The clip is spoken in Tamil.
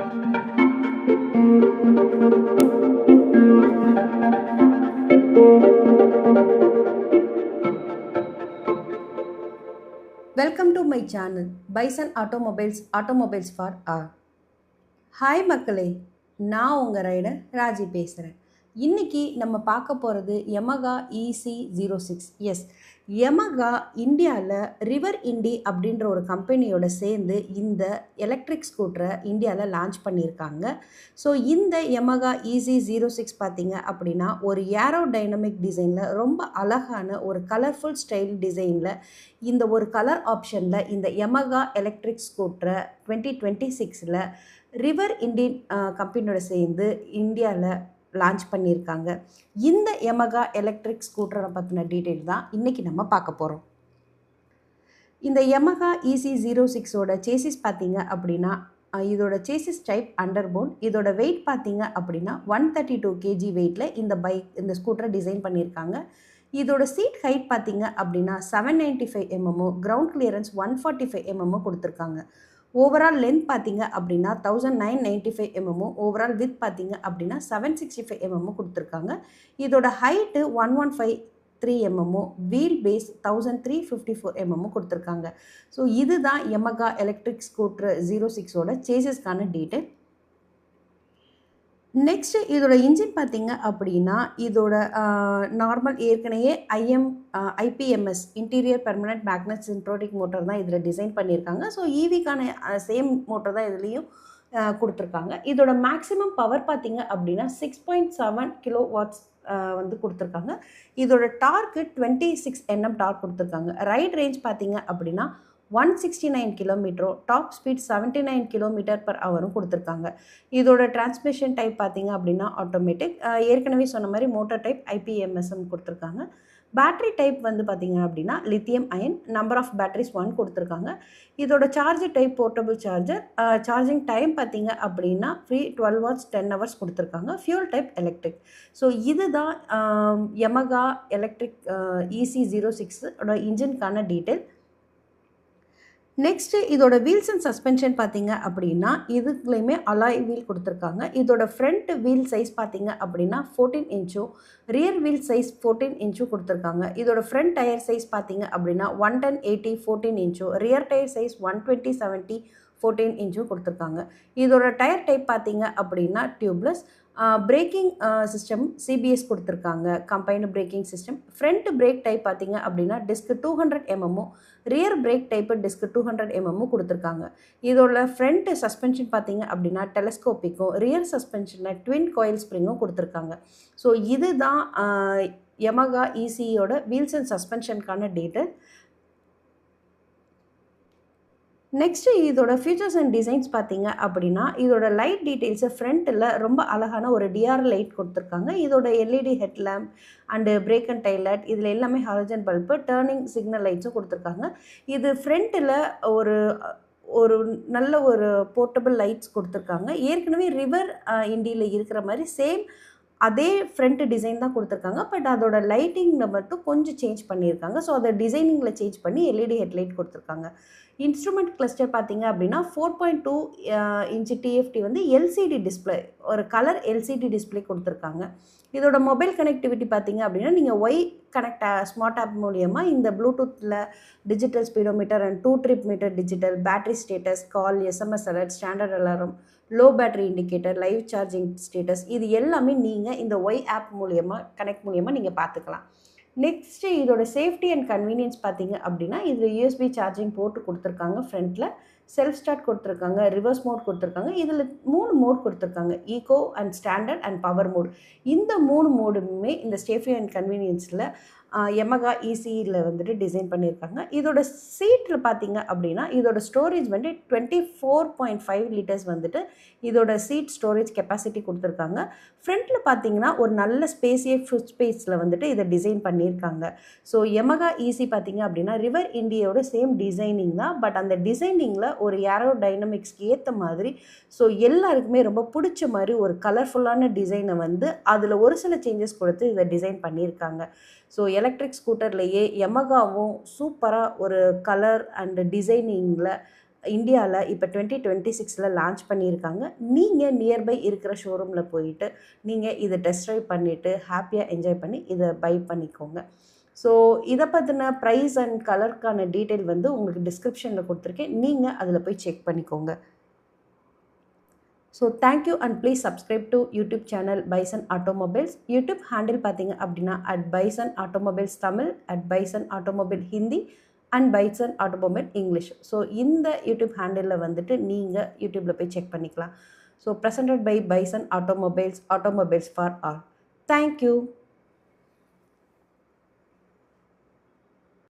Welcome to my channel Bison Automobiles for R. Hi மக்களே, நான் உங்கள் ரைடர் ராஜி பேசுகிறேன். இன்றைக்கி நம்ம பார்க்க போகிறது Yamaha EC06. எஸ், Yamaha இந்தியாவில் ரிவர் இண்டி அப்படின்ற ஒரு கம்பெனியோட சேர்ந்து இந்த எலக்ட்ரிக் ஸ்கூட்டரை இந்தியாவில் லான்ச் பண்ணியிருக்காங்க. ஸோ இந்த Yamaha EC06 பார்த்திங்க அப்படின்னா ஒரு ஏரோடைனமிக் டிசைனில் ரொம்ப அழகான ஒரு கலர்ஃபுல் ஸ்டைல் டிசைனில் இந்த ஒரு கலர் ஆப்ஷனில் இந்த Yamaha எலக்ட்ரிக் ஸ்கூட்டரை 2026 ரிவர் இண்டியன் கம்பெனியோட சேர்ந்து இந்தியாவில் லான்ச் பண்ணியிருக்காங்க. இந்த Yamaha எலக்ட்ரிக் ஸ்கூட்டரை பற்றின டீட்டெயில் தான் இன்றைக்கி நம்ம பார்க்க போகிறோம். இந்த Yamaha EC06ஓட சேசிஸ் பார்த்திங்க அப்படின்னா இதோட சேசிஸ் டைப் அண்டர்போன். இதோட வெயிட் பார்த்திங்க அப்படின்னா 132 kg வெயிட்டில் இந்த ஸ்கூட்டரை டிசைன் பண்ணியிருக்காங்க. இதோட சீட் ஹைட் பார்த்திங்க அப்படின்னா 795 mm, கிரவுண்ட் கிளியரன்ஸ் 145 mm கொடுத்துருக்காங்க. ஓவரால் லென்த் பார்த்திங்க அப்படின்னா 1995 mm, ஓவரால் வித் பார்த்திங்க அப்படின்னா 765 mm கொடுத்துருக்காங்க. இதோட height 1153 mm, wheel base 1354 mm கொடுத்துருக்காங்க. ஸோ இதுதான் Yamaha எலக்ட்ரிக் ஸ்கூட்டர் 06ஓட சேசஸ்க்கான டீட்டெயில். நெக்ஸ்ட்டு இதோட இன்ஜின் பார்த்திங்க அப்படின்னா இதோட நார்மல் ஏற்கனவே IPMS interior permanent magnet synchronic motor தான் இதில் டிசைன் பண்ணியிருக்காங்க. ஸோ ஈவிக்கான சேம் மோட்டர் தான் இதுலேயும் கொடுத்துருக்காங்க. இதோட மேக்ஸிமம் பவர் பார்த்திங்க அப்படின்னா 6.7 kW வந்து கொடுத்துருக்காங்க. இதோட டார்க்கு 26 Nm டார்க் கொடுத்துருக்காங்க. ரைட் ரேஞ்ச் பார்த்திங்க அப்படின்னா 169 km, டாப் ஸ்பீட் 79 km/h கொடுத்துருக்காங்க. இதோட டிரான்ஸ்மிஷன் டைப் பார்த்திங்க அப்படின்னா ஆட்டோமேட்டிக். ஏற்கனவே சொன்ன மாதிரி மோட்டர் டைப் ஐபிஎம்எஸ்எம் கொடுத்துருக்காங்க. பேட்ரி டைப் வந்து பார்த்திங்க அப்படின்னா lithium ion, number of batteries 1 கொடுத்துருக்காங்க. இதோட charger type portable charger. Charging time பார்த்திங்க அப்படின்னா ஃப்ரீ 12 hours 10 hours கொடுத்துருக்காங்க. Fuel type electric. ஸோ இதுதான் Yamaha எலக்ட்ரிக் EC06ஓட இன்ஜின்கான டீட்டெயில். நெக்ஸ்ட்டு இதோட வீல்ஸ் அண்ட் சஸ்பென்ஷன் பார்த்திங்க அப்படின்னா இதுக்குலையுமே அலாய் வீல் கொடுத்துருக்காங்க. இதோட ஃப்ரண்ட் வீல் சைஸ் பார்த்திங்க அப்படின்னா 14 inch, rear wheel size 14 inch கொடுத்துருக்காங்க. இதோட ஃப்ரண்ட் டயர் சைஸ் பார்த்திங்க அப்படின்னா 110/80 14 inch, rear tyre size 120/70 14 inch கொடுத்துருக்காங்க. இதோட டயர் டைப் பார்த்திங்க அப்படின்னா டியூப்லெஸ். பிரேக்கிங் சிஸ்டம் சிபிஎஸ் கொடுத்துருக்காங்க, combined braking system. Front brake type பார்த்திங்க அப்படின்னா disc 200 mm, rear brake type disc 200 mm கொடுத்துருக்காங்க. இதோட ஃப்ரண்ட் சஸ்பென்ஷன் பார்த்திங்க அப்படின்னா டெலஸ்கோப்பிக்கும், ரியர் சஸ்பென்ஷனில் ட்வின் காயில் ஸ்ப்ரிங்கும் கொடுத்துருக்காங்க. ஸோ இதுதான் Yamaha ECயோட வீல்ஸ் அண்ட் சஸ்பென்ஷனுக்கான டீட்டெயில். நெக்ஸ்ட்டு இதோட ஃபீச்சர்ஸ் அண்ட் டிசைன்ஸ் பார்த்திங்க அப்படின்னா இதோட லைட் டீட்டெயில்ஸு ஃப்ரண்ட்டில் ரொம்ப அழகான ஒரு டிஆர் லைட் கொடுத்துருக்காங்க. இதோட LED headlamp and brake and tail light, இதில் எல்லாமே ஹாலஜன் பல்பு, டேர்னிங் சிக்னல் லைட்ஸும் கொடுத்துருக்காங்க. இது ஃப்ரண்ட்டில் ஒரு நல்ல ஒரு போர்ட்டபிள் லைட்ஸ் கொடுத்துருக்காங்க. ஏற்கனவே ரிவர் இண்டியில் இருக்கிற மாதிரி சேம் அதே ஃப்ரண்ட் டிசைன் தான் கொடுத்துருக்காங்க. பட் அதோட லைட்டிங்கில் மட்டும் கொஞ்சம் சேஞ்ச் பண்ணியிருக்காங்க. ஸோ அதை டிசைனிங்கில் சேஞ்ச் பண்ணி எல்இடி ஹெட்லைட் கொடுத்துருக்காங்க. இன்ஸ்ட்ருமெண்ட் கிளஸ்டர் பார்த்திங்க அப்படின்னா 4.2 inch டிஎஃப்டி வந்து எல்சிடி டிஸ்பிளே, ஒரு கலர் எல்சிடி டிஸ்பிளே கொடுத்துருக்காங்க. இதோட மொபைல் கனெக்டிவிட்டி பார்த்திங்க அப்படின்னா நீங்கள் கனெக்ட் ஸ்மார்ட் ஆப் மூலியமாக இந்த ப்ளூடூத்தில் digital speedometer and 2 trip meter digital, battery status, call, SMS alert, standard alarm, low battery indicator, live charging status, இது எல்லாமே நீங்கள் இந்த ஆப் கனெக்ட் மூலியமாக நீங்கள் பார்த்துக்கலாம். நெக்ஸ்ட்டு இதோட சேஃப்டி அண்ட் கன்வீனியன்ஸ் பார்த்திங்க அப்படின்னா இதில் யூஎஸ்பி சார்ஜிங் போர்ட்டு கொடுத்துருக்காங்க. ஃப்ரண்ட்டில் செல்ஃப் ஸ்டார்ட் கொடுத்துருக்காங்க, ரிவர்ஸ் மோட் கொடுத்துருக்காங்க. இதில் 3 மோட் கொடுத்துருக்காங்க, eco and standard and power mode. இந்த 3 மோடுமே இந்த சேஃப்டி அண்ட் கன்வீனியன்ஸில் Yamaha ECயில் வந்துட்டு டிசைன் பண்ணியிருக்காங்க. இதோட சீட்டில் பார்த்திங்க அப்படின்னா இதோட ஸ்டோரேஜ் வந்து 24.5 liters வந்துட்டு இதோட சீட் ஸ்டோரேஜ் கெப்பாசிட்டி கொடுத்துருக்காங்க. ஃப்ரண்ட்டில் பார்த்திங்கன்னா ஒரு நல்ல ஃபுட் ஸ்பேஸில் வந்துட்டு இதை டிசைன் பண்ணியிருக்காங்க. ஸோ Yamaha EC பார்த்திங்க அப்படின்னா ரிவர் இண்டியோட சேம் டிசைனிங் தான். பட் அந்த டிசைனிங்கில் ஒரு ஏரோடைனமிக்ஸ்க்கு ஏற்ற மாதிரி ஸோ எல்லாருக்குமே ரொம்ப பிடிச்ச மாதிரி ஒரு கலர்ஃபுல்லான டிசைனை வந்து அதில் ஒரு சில சேஞ்சஸ் கொடுத்து இதை டிசைன் பண்ணியிருக்காங்க. ஸோ எலக்ட்ரிக் ஸ்கூட்டர்லேயே Yamahaவும் சூப்பராக ஒரு கலர் அண்டு டிசைனிங்கில் இந்தியாவில் இப்போ 2026 லான்ச் பண்ணியிருக்காங்க. நீங்கள் நியர்பை இருக்கிற ஷோரூமில் போயிட்டு நீங்கள் இதை டெஸ்ட் ட்ரைவ் பண்ணிவிட்டு ஹாப்பியாக என்ஜாய் பண்ணி இதை பை பண்ணிக்கோங்க. ஸோ இதை பற்றின ப்ரைஸ் அண்ட் கலருக்கான டீட்டெயில் வந்து உங்களுக்கு டிஸ்கிரிப்ஷனில் கொடுத்துருக்கேன். நீங்கள் அதில் போய் செக் பண்ணிக்கோங்க. So thank you and please subscribe to YouTube channel Bison Automobiles. YouTube handle பார்த்தீங்க அப்படின்னா @Bison Automobiles Tamil, @Bison automobile Hindi and Bison automobile English. So இந்த யூடியூப் ஹேண்டிலில் வந்துட்டு நீங்கள் யூடியூப்பில் போய் செக் பண்ணிக்கலாம். So presented by Bison Automobiles, automobiles for all. Thank you.